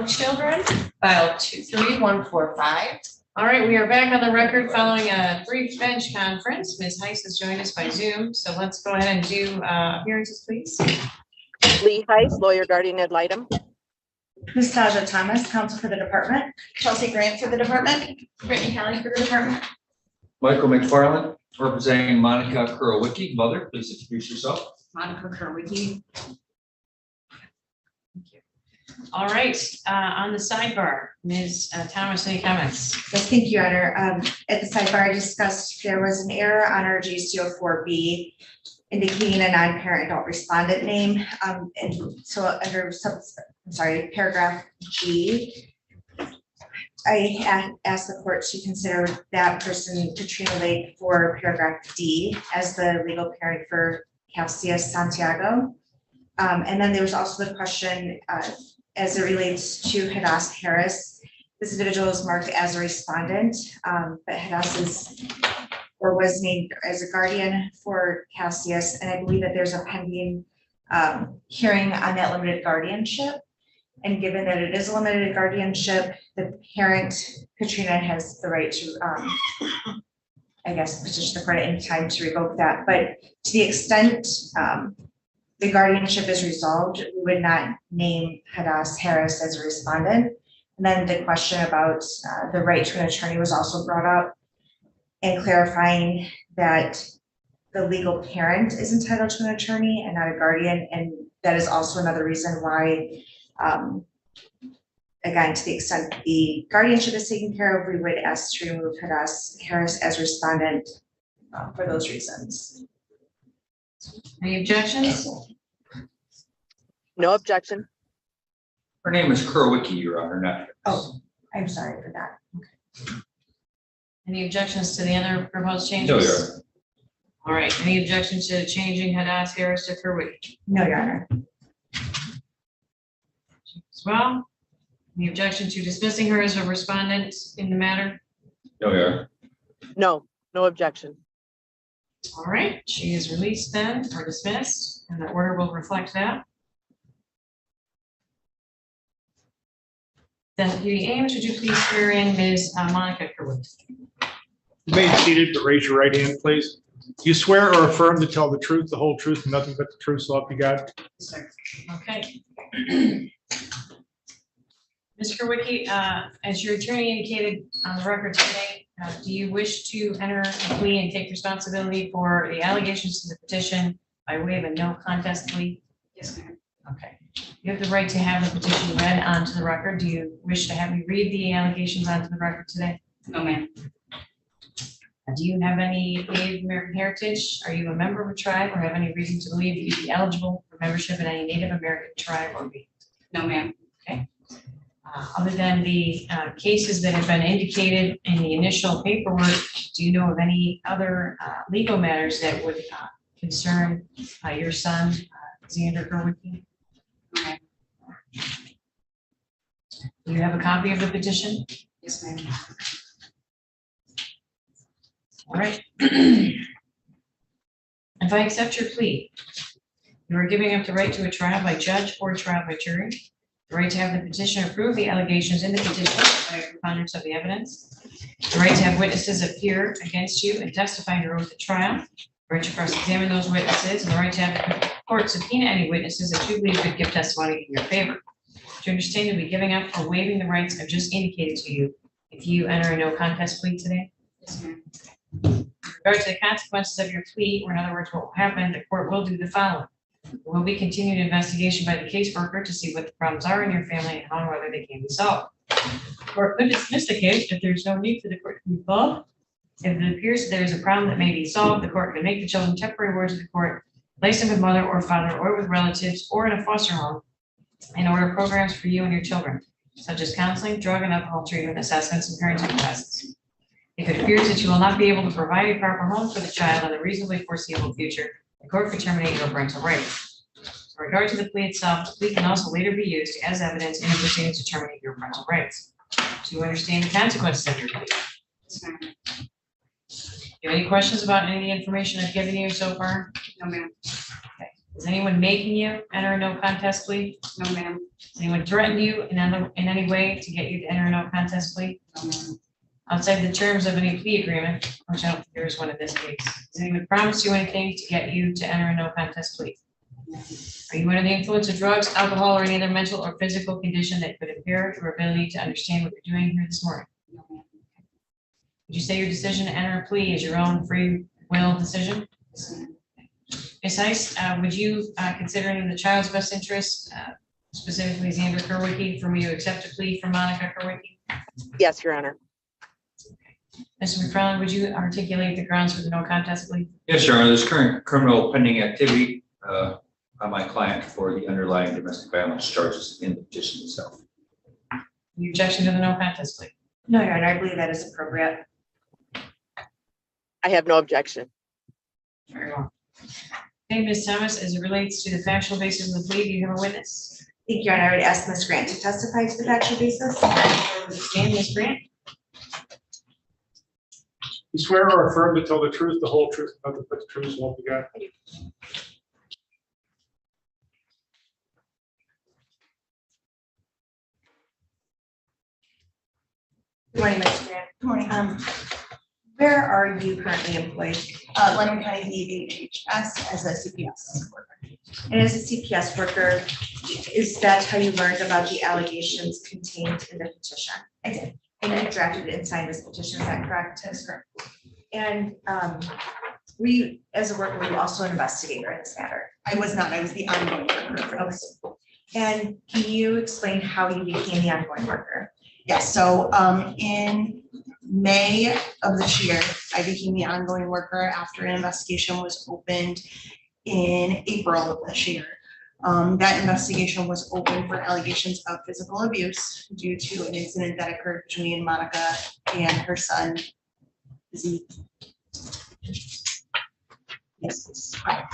Children, file 23145. All right, we are back on the record following a brief bench conference. Ms. Heiss has joined us by Zoom, so let's go ahead and do appearances, please. Lee Heiss, lawyer guardian ad litem. Ms. Taja Thomas, counsel for the department. Chelsea Grant for the department. Brittany Kelly for the department. Michael McFarland, representing Monica Kurowicki. Mother, please introduce yourself. Monica Kurowicki. All right, on the sidebar, Ms. Thomas, any comments? Yes, thank you, Your Honor. At the sidebar, I discussed there was an error on our GC04B indicating a non-parent adult respondent name. And so under paragraph G, I asked the court to consider that person, Katrina Lake, for paragraph D as the legal parent for Cassius Santiago. And then there was also the question as it relates to Hadass Harris. This individual is marked as a respondent, but Hadass was named as a guardian for Cassius, and I believe that there's a pending hearing on that limited guardianship. And given that it is a limited guardianship, the parent, Katrina, has the right to, I guess, petition the court at any time to revoke that. But to the extent the guardianship is resolved, we would not name Hadass Harris as a respondent. And then the question about the right to an attorney was also brought up, and clarifying that the legal parent is entitled to an attorney and not a guardian. And that is also another reason why, again, to the extent the guardianship is taken care of, we would ask to remove Hadass Harris as respondent for those reasons. Any objections? No objection. Her name is Kurowicki, Your Honor, not. Oh, I'm sorry for that. Any objections to the other proposed changes? No, Your Honor. All right, any objections to changing Hadass Harris to Kurowicki No, Your Honor. as well? Any objection to dismissing her as a respondent in the matter? No, Your Honor. No objection. All right, she is released then, or dismissed, and the order will reflect that. Deputy Ames, would you please swear in Ms. Monica Kurowicki? Remain seated, but raise your right hand, please. You swear or affirm to tell the truth, the whole truth, and nothing but the truth, so help you God? Yes, sir. Okay. Ms. Kurowicki, as your attorney indicated on the record today, do you wish to enter a plea and take responsibility for the allegations to the petition by way of a no contest plea? Yes, ma'am. Okay. You have the right to have the petition read onto the record. Do you wish to have me read the allegations onto the record today? No, ma'am. Do you have any Native American heritage? Are you a member of a tribe or have any reason to believe that you'd be eligible for membership in any Native American tribe or be? No, ma'am. Okay. Other than the cases that have been indicated in the initial paperwork, do you know of any other legal matters that would concern your son, Xander Kurowicki? Okay. Do you have a copy of the petition? Yes, ma'am. All right. If I accept your plea, you are giving up the right to a trial by judge or trial by jury, the right to have the petition approve the allegations in the petition by a preponderance of the evidence, the right to have witnesses appear against you and testify under oath at trial, the right to cross-examine those witnesses, and the right to have the court subpoena any witnesses that you believe could give testimony in your favor. Do you understand you'll be giving up or waiving the rights I've just indicated to you if you enter a no contest plea today? Yes, ma'am. With regard to the consequences of your plea, or in other words, what will happen, the court will do the following. There will be continued investigation by the caseworker to see what the problems are in your family and how and whether they can be solved. The court could dismiss the case if there's no need for the court to be involved. If it appears that there is a problem that may be solved, the court can make the children temporary wards of the court, place them with mother or father or with relatives or in a foster home, and order programs for you and your children, such as counseling, drug and alcohol treatment, assessments, and parenting classes. If it appears that you will not be able to provide a proper home for the child in the reasonably foreseeable future, the court could terminate your parental rights. In regard to the plea itself, the plea can also later be used as evidence in a proceeding to terminate your parental rights. Do you understand the consequences of your plea? Yes, ma'am. Do you have any questions about any of the information I've given you so far? No, ma'am. Is anyone making you enter a no contest plea? No, ma'am. Does anyone threaten you in any way to get you to enter a no contest plea? No, ma'am. Outside the terms of any plea agreement, which I don't think there is one in this case, does anyone promise you anything to get you to enter a no contest plea? No, Are you under the influence of drugs, alcohol, or any other mental or physical condition that could impair your ability to understand what you're doing here this morning? ma'am. Would you say your decision to enter a plea is your own free will decision? Yes, ma'am. Ms. Heiss, would you, considering in the child's best interest, specifically Xander Kerwicki, for me to accept a plea from Monica Kerwicki? Yes, Your Honor. Mr. McFarland, would you articulate the grounds for the no contest plea? Yes, Your Honor, there's current criminal pending activity on my client for the underlying domestic violence charges in the petition itself. Any objection to the no contest plea? No, Your Honor, I believe that is appropriate. I have no objection. Very well. Okay, Ms. Thomas, as it relates to the factual basis of the plea, do you have a witness? Thank you, Your Honor. I would ask Ms. Grant to testify to the factual basis. Stand, Ms. Grant. You swear or affirm to tell the truth, the whole truth, nothing but the truth, so help you God? Good morning, Ms. Grant. Good morning. Where are you currently employed? Lennon County DHS as a CPS worker. And as a CPS worker, is that how you learned about the allegations contained in the petition? I did. And you drafted and signed this petition, is that correct? That is correct. And we, as a worker, were you also an investigator in this matter? I was not. I was the ongoing worker for Okay. this. And can you explain how you became the ongoing worker? Yes, so in May of this year, I became the ongoing worker after an investigation was opened in April of this year. That investigation was opened for allegations of physical abuse due to an incident that occurred between Monica and her son, Z. Yes. Hi.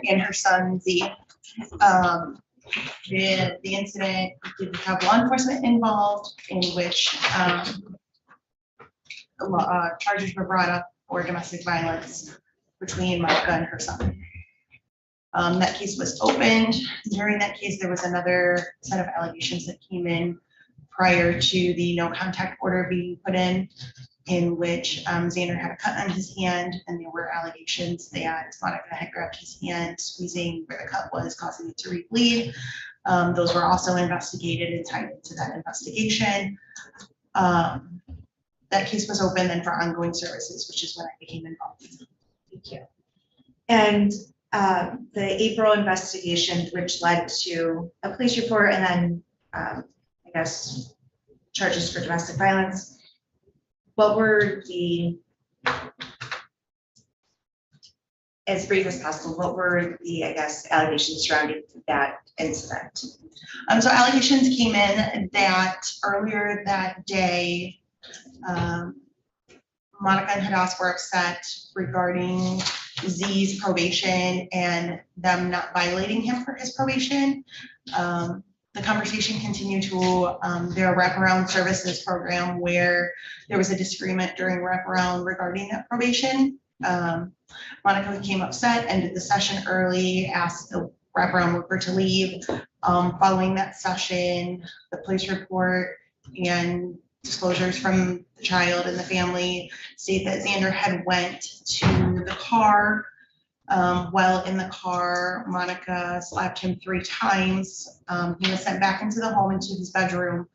And her son, Z. The incident did have law enforcement involved, in which charges were brought up for domestic violence between Monica and her son. That case was opened. During that case, there was another set of allegations that came in prior to the no contact order being put in which Xander had a cut on his hand, and there were allegations that Monica had grabbed his hand, squeezing where the cut was, causing it to re-bleed. Those were also investigated and tied into that investigation. That case was open then for ongoing services, which is when I became involved. Thank you. And the April investigation, which led to a police report and then, I guess, charges for domestic violence. What were the, as brief as possible, what were the, I guess, allegations surrounding that incident? So allegations came in that earlier that day, Monica and Hadass were upset regarding Z's probation and them not violating him for his probation. The conversation continued to their wraparound services program, where there was a disagreement during wraparound regarding that probation. Monica became upset, ended the session early, asked the wraparound worker to leave. Following that session, the police report and disclosures from the child and the family state that Xander had went to the car. While in the car, Monica slapped him 3 times. He was sent back into the home, into his bedroom.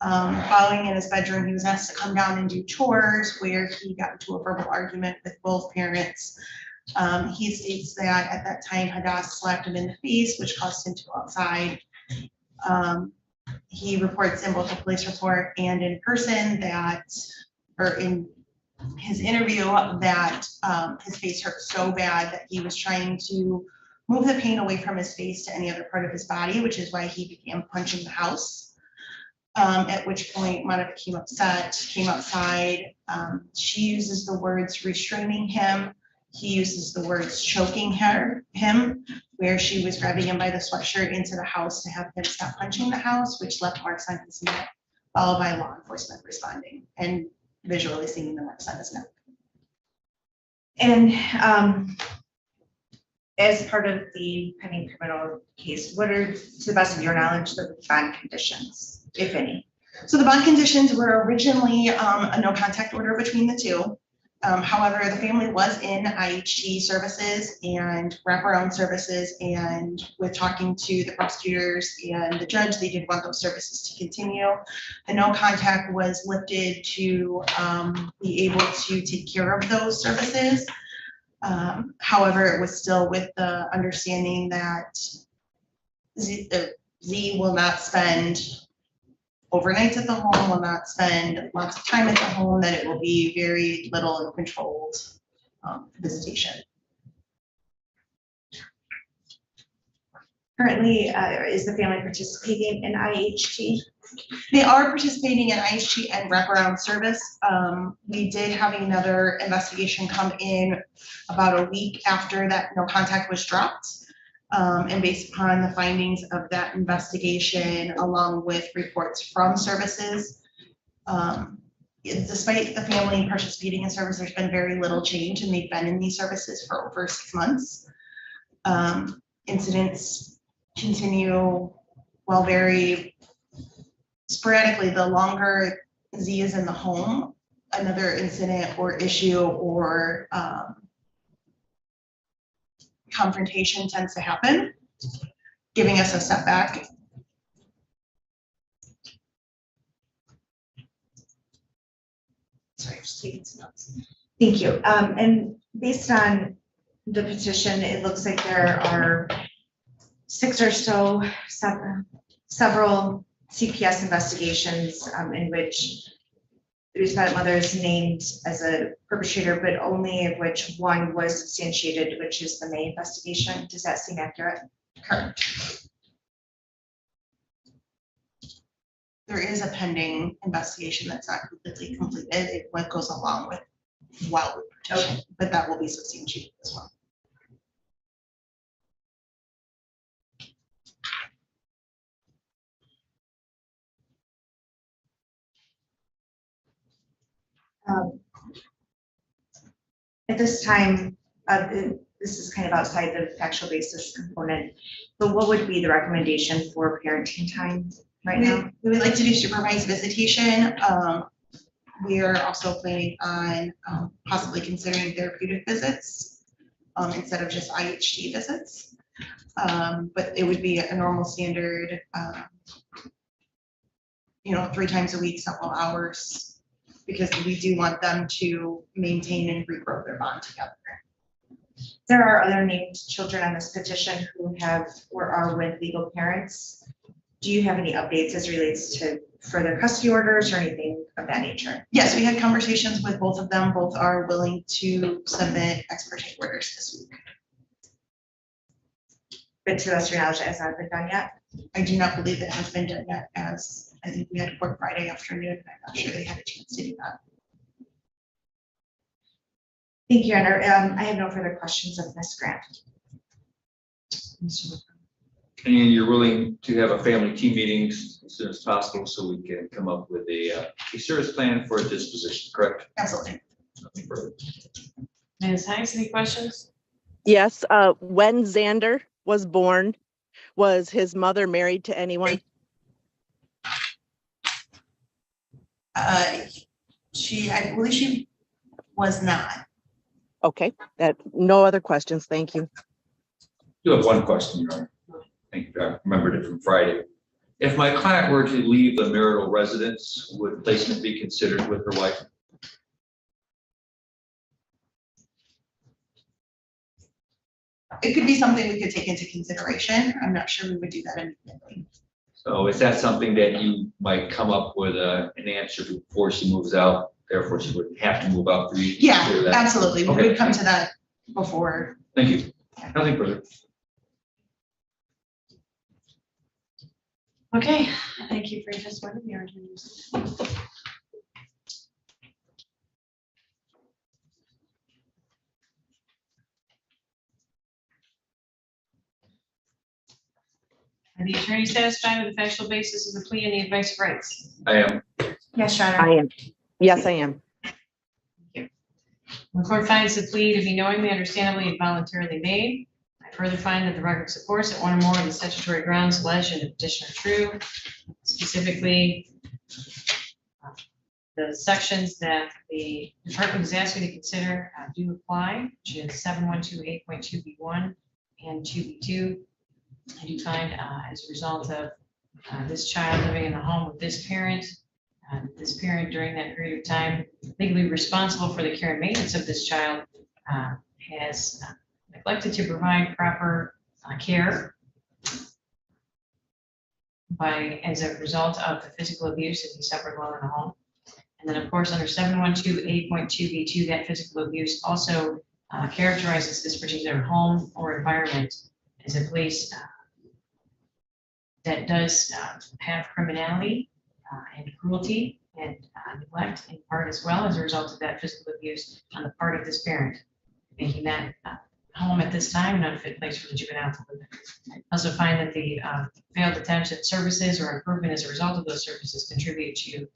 Following in his bedroom, he was asked to come down and do chores, where he got into a verbal argument with both parents. He states that at that time, Hadass slapped him in the face, which caused him to go outside. He reports in both the police report and in person that, or in his interview, that his face hurt so bad that he was trying to move the pain away from his face to any other part of his body, which is why he began punching the house. At which point Monica became upset, came outside. She uses the words restraining him. He uses the words choking him, where she was grabbing him by the sweatshirt into the house to have him stop punching the house, which left marks on his neck, followed by law enforcement responding and visually seeing the marks on his neck. And as part of the pending criminal case, what are, to the best of your knowledge, the bond conditions, if any? So the bond conditions were originally a no contact order between the two. However, the family was in IHT services and wraparound services, and with talking to the prosecutors and the judge, they did want those services to continue. The no contact was lifted to be able to take care of those services. However, it was still with the understanding that Z will not spend overnights at the home, will not spend lots of time at the home, that it will be very little and controlled visitation. Currently, is the family participating in IHT? They are participating in IHT and wraparound service. We did have another investigation come in about a week after that no contact was dropped. And based upon the findings of that investigation, along with reports from services, despite the family participating in service, there's been very little change, and they've been in these services for over 6 months. Incidents continue, while very sporadically. The longer Z is in the home, another incident or issue or confrontation tends to happen, giving us a setback. Sorry, just taking some notes. Thank you. And based on the petition, it looks like there are 6 or so several CPS investigations in which the respondent mother is named as a perpetrator, but only of which one was substantiated, which is the May investigation. Does that seem accurate? Correct. There is a pending investigation that's not completely completed. It what goes along with Wildwood petition, but that will be substantiated as well. At this time, this is kind of outside the factual basis component, but what would be the recommendation for parenting time right now? We would like to do supervised visitation. We are also planning on possibly considering therapeutic visits instead of just IHT visits. But it would be a normal standard, 3 times a week, several hours, because we do want them to maintain and regrow their bond together. There are other named children on this petition who have or are with legal parents. Do you have any updates as relates to further custody orders or anything of that nature? Yes, we had conversations with both of them. Both are willing to submit ex parte orders this week. But to the best of your knowledge, it has not been done yet? I do not believe it has been done yet, as I think we had court Friday afternoon. And I'm not sure they had a chance to do that. Thank you, Your Honor. I have no further questions of Ms. Grant. And you're willing to have a family team meetings as soon as possible so we can come up with a service plan for a disposition, correct? Absolutely. Nothing further. Ms. Hanks, any questions? Yes, when Xander was born, was his mother married to anyone? I believe she was not. Okay, no other questions. Thank you. You have one question, Your Honor. I think I remembered it from Friday. If my client were to leave the marital residence, would placement be considered with her wife? It could be something we could take into consideration. I'm not sure we would do that immediately. So is that something that you might come up with an answer before she moves out? Therefore, she would have to move out for you? to Yeah, consider that? absolutely. We Okay. would come to that before. Thank you. Nothing further. Okay, thank you for your testimony. We are adjourned. Are the attorney satisfied with the factual basis of the plea and the advice of rights? I am. Yes, Your Honor. I am. Yes, I am. The court finds the plea to be knowingly, understandably, and voluntarily made. I further find that the record supports that one or more of the statutory grounds alleged in the petition are true. Specifically, the sections that the department has asked me to consider do apply, which is 7128.2B1 and 2B2. I do find as a result of this child living in the home with this parent during that period of time legally responsible for the care and maintenance of this child has neglected to provide proper care as a result of the physical abuse that he suffered while in the home. And then, of course, under 7128.2B2, that physical abuse also characterizes this particular home or environment as a place that does have criminality and cruelty and neglect in part as well as a result of that physical abuse on the part of this parent, making that home at this time an unfit place for the juvenile to live in. I also find that the failed attention services or improvement as a result of those services contribute to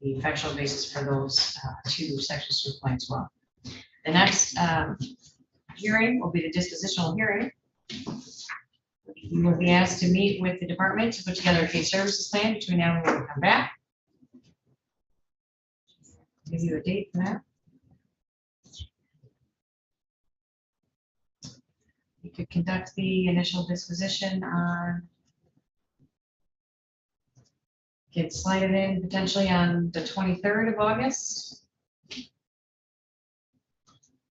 the factual basis for those two sections to apply as well. The next hearing will be the dispositional hearing. You will be asked to meet with the department to put together a case services plan between now and when we come back. Give you a date for that. You could conduct the initial disposition on, get slided in potentially on the 23rd of August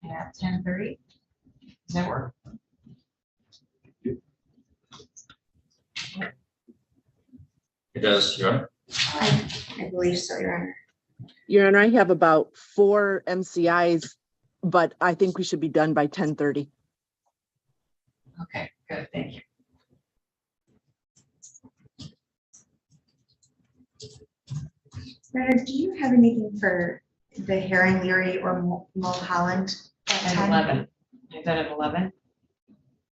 at 10:30. Does that work? It does, Your Honor. I believe so, Your Honor. Your Honor, I have about 4 MCIs, but I think we should be done by 10:30. Okay, good, thank you. Bernard, do you have anything for the Heron, Leary, or Mulholland? At 11. Is that at 11?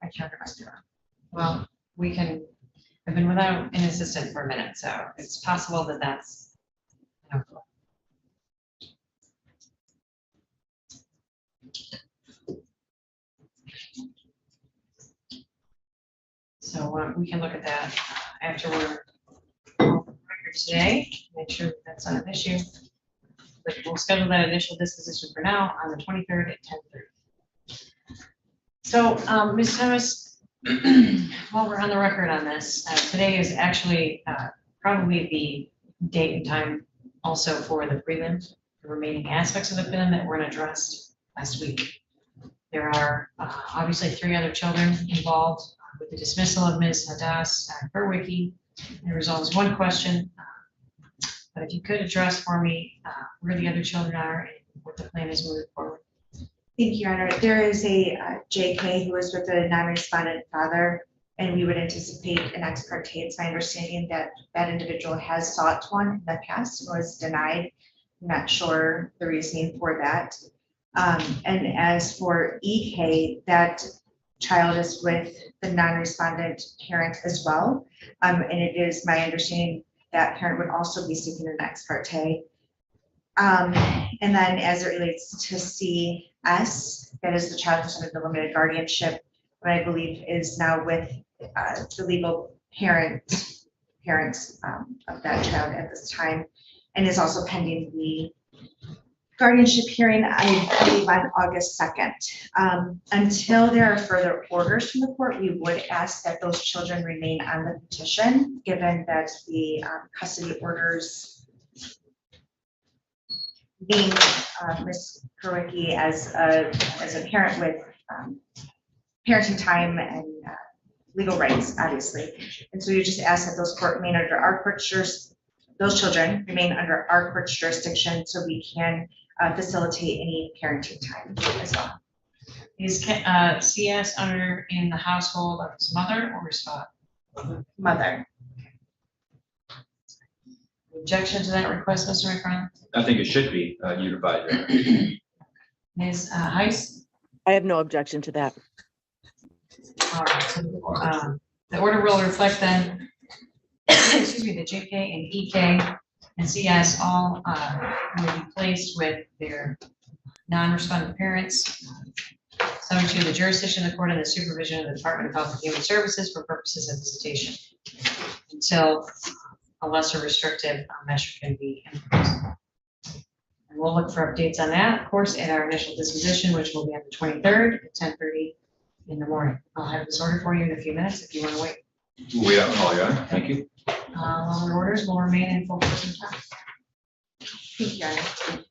I can't remember. Well, we can, I've been without an assistant for a minute, so it's possible that that's. So we can look at that after we're on the record today, make sure that that's not an issue. But we'll schedule that initial disposition for now on the 23rd at 10:30. So, Ms. Thomas, while we're on the record on this, today is actually probably the date and time also for the prelim, the remaining aspects of the prelim that weren't addressed last week. There are obviously 3 other children involved with the dismissal of Ms. Hadass Berwicki. There was always one question, but if you could address for me where the other children are and what the plan is moving forward. Thank you, Your Honor. There is a JK who was with a non-respondent father, and we would anticipate an ex parte. It's my understanding that that individual has sought one in the past and was denied. I'm not sure the reasoning for that. And as for EK, that child is with the non-respondent parent as well. And it is my understanding that parent would also be seeking an ex parte. And then as it relates to CS, that is the child who's under the limited guardianship, what I believe is now with the legal parents of that child at this time, and is also pending the guardianship hearing, I believe, on August 2nd. Until there are further orders from the court, we would ask that those children remain on the petition, given that the custody orders being Ms. Kurwicki as a parent with parenting time and legal rights, obviously. And so you just ask that those court remain under our court jurisdiction, those children remain under our court's jurisdiction so we can facilitate any parenting time as well. Is CS under in the household of his mother or his father? Mother. Objection to that request, Mr. McFarland? I think it should be unified. Your Honor. Ms. Heiss? I have no objection to that. All right, so the order will reflect then, excuse me, the JK and EK and CS all will be placed with their non-respondent parents Seven two, the jurisdiction of the court and the supervision of the Department of Health and Human Services for purposes of visitation until a lesser restrictive measure can be imposed. And we'll look for updates on that, of course, at our initial disposition, which will be on the 23rd at 10:30 in the morning. I'll have this order for you in a few minutes if you want to wait. We'll wait out, call you on. Thank you. All the orders will remain in full force and effect. Thank you, Your Honor.